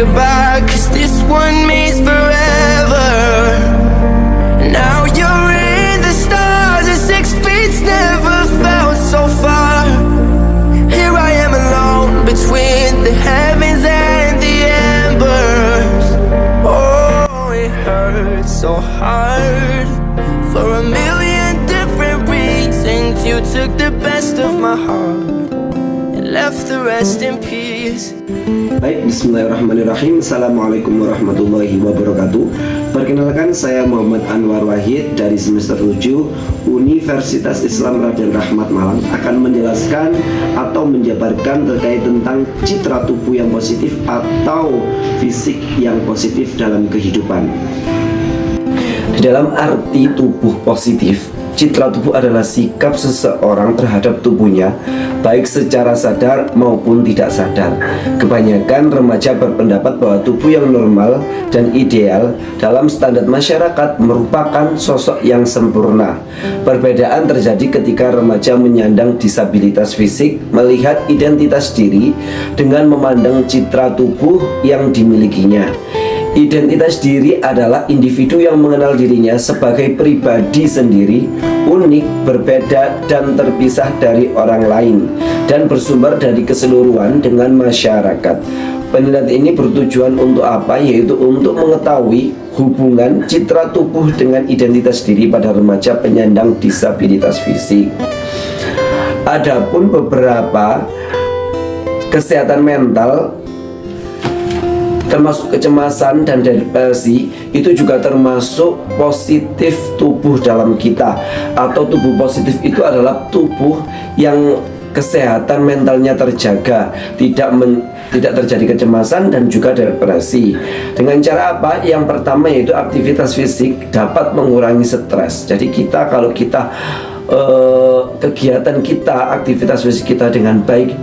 goodbye, 'cause this one means forever. Now you're in the stars, and 6 feet's never felt so far. Here I am alone between the heavens and the embers. Oh, it hurts so hard. For a million different reasons, you took the best of my heart and left the rest in peace. Baik, bismillahirrahmanirrahim. Assalamualaikum warahmatullahi wabarakatuh. Perkenalkan, saya Muhammad Anwar Wahid dari semester 7 Universitas Islam Raden Rahmat Malang, akan menjelaskan atau menjabarkan terkait tentang citra tubuh yang positif atau fisik yang positif dalam kehidupan. Di dalam arti tubuh positif, citra tubuh adalah sikap seseorang terhadap tubuhnya, baik secara sadar maupun tidak sadar. Kebanyakan remaja berpendapat bahwa tubuh yang normal dan ideal dalam standar masyarakat merupakan sosok yang sempurna. Perbedaan terjadi ketika remaja menyandang disabilitas fisik, melihat identitas diri dengan memandang citra tubuh yang dimilikinya. Identitas diri adalah individu yang mengenal dirinya sebagai pribadi sendiri, unik, berbeda, dan terpisah dari orang lain, dan bersumber dari keseluruhan dengan masyarakat. Penelitian ini bertujuan untuk apa? Yaitu untuk mengetahui hubungan citra tubuh dengan identitas diri pada remaja penyandang disabilitas fisik. Adapun beberapa kesehatan mental termasuk kecemasan dan depresi, itu juga termasuk positif tubuh dalam kita. Atau tubuh positif itu adalah tubuh yang kesehatan mentalnya terjaga, tidak terjadi kecemasan dan juga depresi. Dengan cara apa? Yang pertama yaitu aktivitas fisik dapat mengurangi stres. Jadi kalau kita kegiatan kita, aktivitas fisik kita dengan baik,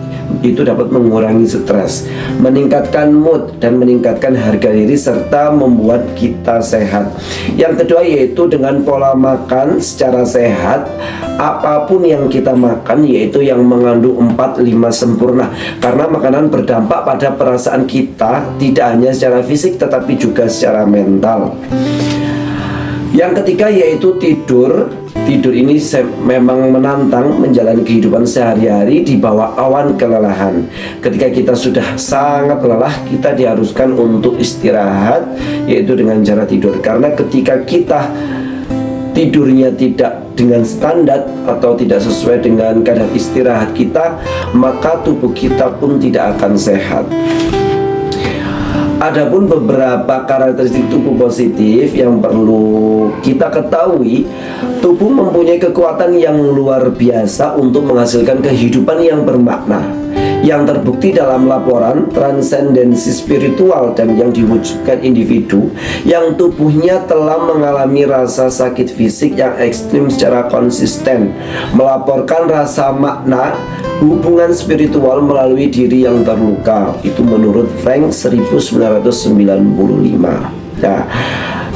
itu dapat mengurangi stres, meningkatkan mood, dan meningkatkan harga diri, serta membuat kita sehat. Yang kedua yaitu dengan pola makan secara sehat. Apapun yang kita makan, yaitu yang mengandung 4-5 sempurna, karena makanan berdampak pada perasaan kita, tidak hanya secara fisik tetapi juga secara mental. Yang ketiga yaitu tidur. Tidur ini memang menantang menjalani kehidupan sehari-hari di bawah awan kelelahan. Ketika kita sudah sangat lelah, kita diharuskan untuk istirahat, yaitu dengan cara tidur. Karena ketika kita tidurnya tidak dengan standar atau tidak sesuai dengan kadar istirahat kita, maka tubuh kita pun tidak akan sehat. Adapun beberapa karakteristik tubuh positif yang perlu kita ketahui, tubuh mempunyai kekuatan yang luar biasa untuk menghasilkan kehidupan yang bermakna, yang terbukti dalam laporan transendensi spiritual dan yang diwujudkan individu yang tubuhnya telah mengalami rasa sakit fisik yang ekstrim secara konsisten, melaporkan rasa makna hubungan spiritual melalui diri yang terluka. Itu menurut Frank 1995. Nah,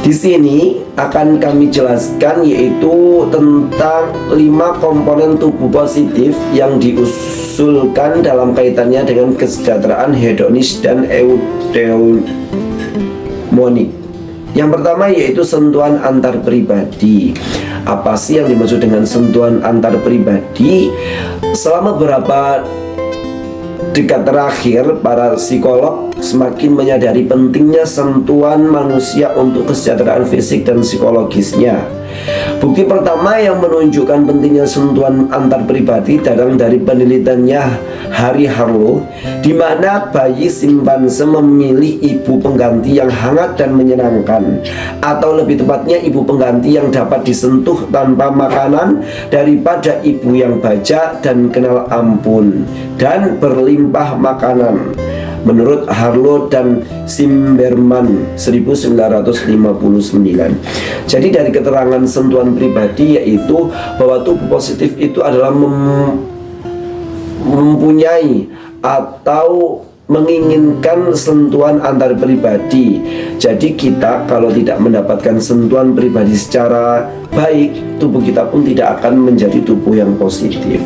di sini akan kami jelaskan yaitu tentang 5 komponen tubuh positif yang diusulkan dalam kaitannya dengan kesejahteraan hedonis dan eudaimonik. Yang pertama yaitu sentuhan antar pribadi. Apa sih yang dimaksud dengan sentuhan antar pribadi? Selama beberapa dekade terakhir, para psikolog semakin menyadari pentingnya sentuhan manusia untuk kesejahteraan fisik dan psikologisnya. Bukti pertama yang menunjukkan pentingnya sentuhan antar pribadi datang dari penelitiannya Harry Harlow, di mana bayi simpanse memilih ibu pengganti yang hangat dan menyenangkan, atau lebih tepatnya ibu pengganti yang dapat disentuh tanpa makanan, daripada ibu yang baja dan kenal ampun dan berlimpah makanan. Menurut Harlow dan Zimmerman 1959. Jadi dari keterangan sentuhan pribadi yaitu bahwa tubuh positif itu adalah mempunyai atau menginginkan sentuhan antar pribadi. Jadi kita kalau tidak mendapatkan sentuhan pribadi secara baik, tubuh kita pun tidak akan menjadi tubuh yang positif.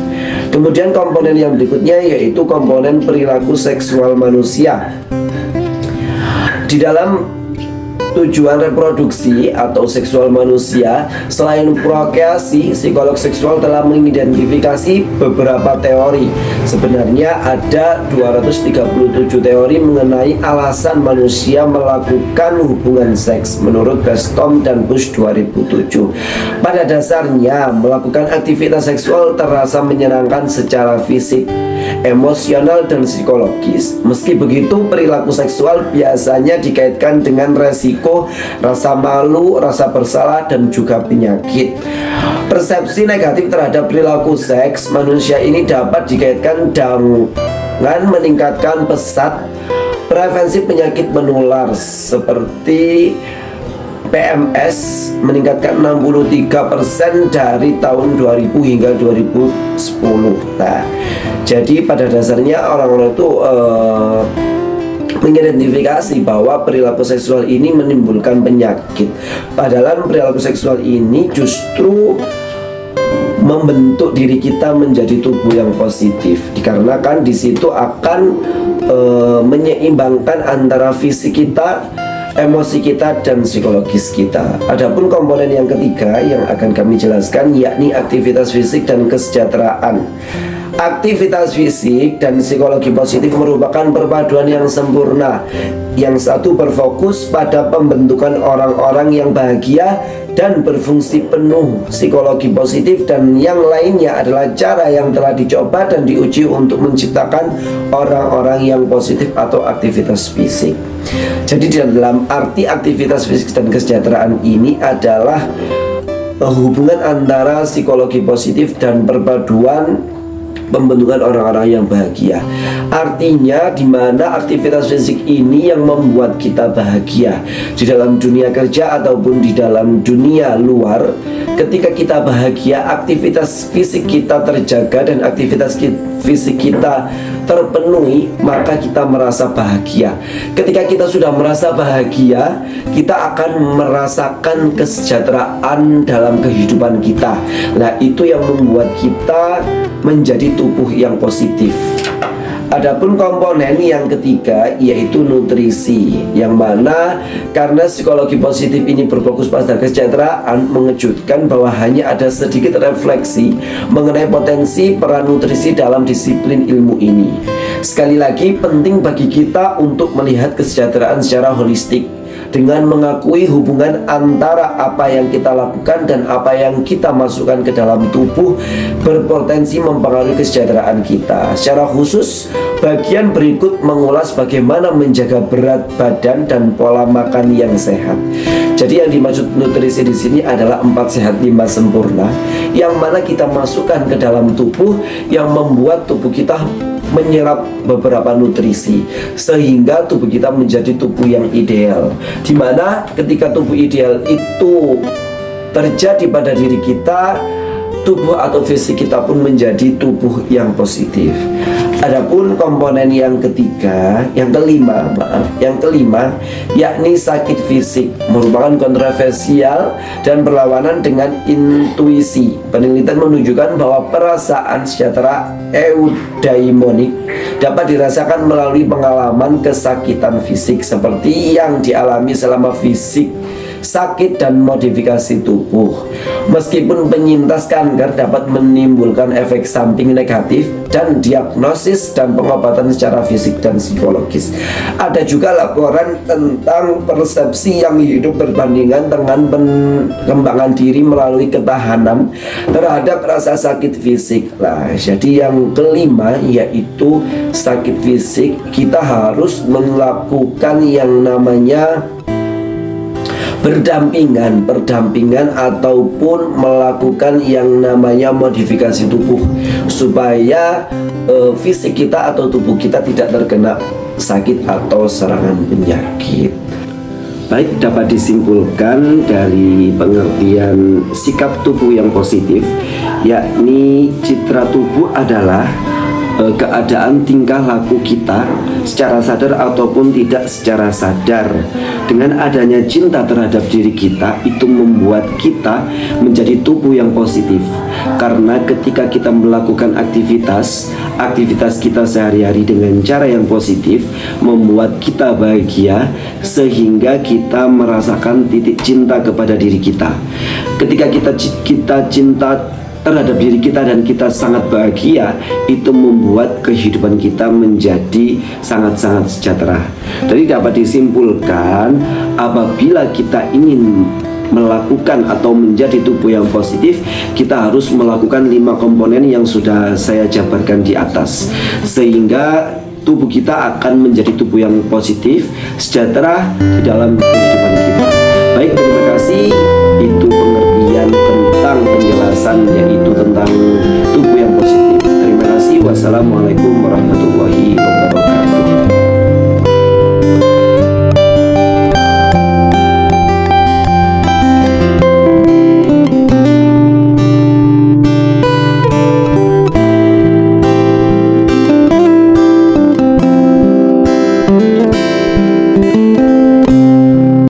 Kemudian komponen yang berikutnya yaitu komponen perilaku seksual manusia. Di dalam tujuan reproduksi atau seksual manusia, selain prokreasi, psikolog seksual telah mengidentifikasi beberapa teori. Sebenarnya ada 237 teori mengenai alasan manusia melakukan hubungan seks menurut Bestom dan Bush 2007. Pada dasarnya, melakukan aktivitas seksual terasa menyenangkan secara fisik, emosional, dan psikologis. Meski begitu, perilaku seksual biasanya dikaitkan dengan resiko, rasa malu, rasa bersalah, dan juga penyakit. Persepsi negatif terhadap perilaku seks manusia ini dapat dikaitkan dengan meningkatkan pesat prevensi penyakit menular seperti PMS, meningkatkan 63% dari tahun 2000 hingga 2010. Nah, jadi pada dasarnya orang-orang itu mengidentifikasi bahwa perilaku seksual ini menimbulkan penyakit. Padahal perilaku seksual ini justru membentuk diri kita menjadi tubuh yang positif, dikarenakan di situ akan menyeimbangkan antara fisik kita, emosi kita, dan psikologis kita. Adapun komponen yang ketiga yang akan kami jelaskan yakni aktivitas fisik dan kesejahteraan. Aktivitas fisik dan psikologi positif merupakan perpaduan yang sempurna. Yang satu berfokus pada pembentukan orang-orang yang bahagia dan berfungsi penuh psikologi positif, dan yang lainnya adalah cara yang telah dicoba dan diuji untuk menciptakan orang-orang yang positif atau aktivitas fisik. Jadi dalam arti aktivitas fisik dan kesejahteraan ini adalah hubungan antara psikologi positif dan perpaduan pembentukan orang-orang yang bahagia. Artinya di mana aktivitas fisik ini yang membuat kita bahagia di dalam dunia kerja ataupun di dalam dunia luar. Ketika kita bahagia, aktivitas fisik kita terjaga dan aktivitas fisik kita terpenuhi, maka kita merasa bahagia. Ketika kita sudah merasa bahagia, kita akan merasakan kesejahteraan dalam kehidupan kita. Nah, itu yang membuat kita menjadi tubuh yang positif. Adapun komponen yang ketiga yaitu nutrisi, yang mana karena psikologi positif ini berfokus pada kesejahteraan, mengejutkan bahwa hanya ada sedikit refleksi mengenai potensi peran nutrisi dalam disiplin ilmu ini. Sekali lagi, penting bagi kita untuk melihat kesejahteraan secara holistik dengan mengakui hubungan antara apa yang kita lakukan dan apa yang kita masukkan ke dalam tubuh berpotensi mempengaruhi kesejahteraan kita. Secara khusus, bagian berikut mengulas bagaimana menjaga berat badan dan pola makan yang sehat. Jadi yang dimaksud nutrisi di sini adalah 4 sehat 5 sempurna, yang mana kita masukkan ke dalam tubuh yang membuat tubuh kita menyerap beberapa nutrisi sehingga tubuh kita menjadi tubuh yang ideal. Dimana ketika tubuh ideal itu terjadi pada diri kita, tubuh atau fisik kita pun menjadi tubuh yang positif. Adapun komponen yang kelima yakni sakit fisik, merupakan kontroversial dan berlawanan dengan intuisi. Penelitian menunjukkan bahwa perasaan sejahtera eudaimonik dapat dirasakan melalui pengalaman kesakitan fisik seperti yang dialami selama fisik sakit dan modifikasi tubuh. Meskipun penyintas kanker dapat menimbulkan efek samping negatif dan diagnosis dan pengobatan secara fisik dan psikologis, ada juga laporan tentang persepsi yang hidup berbandingan dengan pengembangan diri melalui ketahanan terhadap rasa sakit fisik. Nah, jadi yang kelima yaitu sakit fisik, kita harus melakukan yang namanya berdampingan ataupun melakukan yang namanya modifikasi tubuh supaya fisik kita atau tubuh kita tidak terkena sakit atau serangan penyakit. Baik, dapat disimpulkan dari pengertian sikap tubuh yang positif, yakni citra tubuh adalah keadaan tingkah laku kita secara sadar ataupun tidak secara sadar. Dengan adanya cinta terhadap diri kita, itu membuat kita menjadi tubuh yang positif. Karena ketika kita melakukan aktivitas kita sehari-hari dengan cara yang positif, membuat kita bahagia, sehingga kita merasakan titik cinta kepada diri kita. Ketika kita cinta terhadap diri kita dan kita sangat bahagia, itu membuat kehidupan kita menjadi sangat-sangat sejahtera. Jadi dapat disimpulkan, apabila kita ingin melakukan atau menjadi tubuh yang positif, kita harus melakukan 5 komponen yang sudah saya jabarkan di atas, sehingga tubuh kita akan menjadi tubuh yang positif, sejahtera di dalam kehidupan kita. Baik, terima kasih. Itu pengertian tentang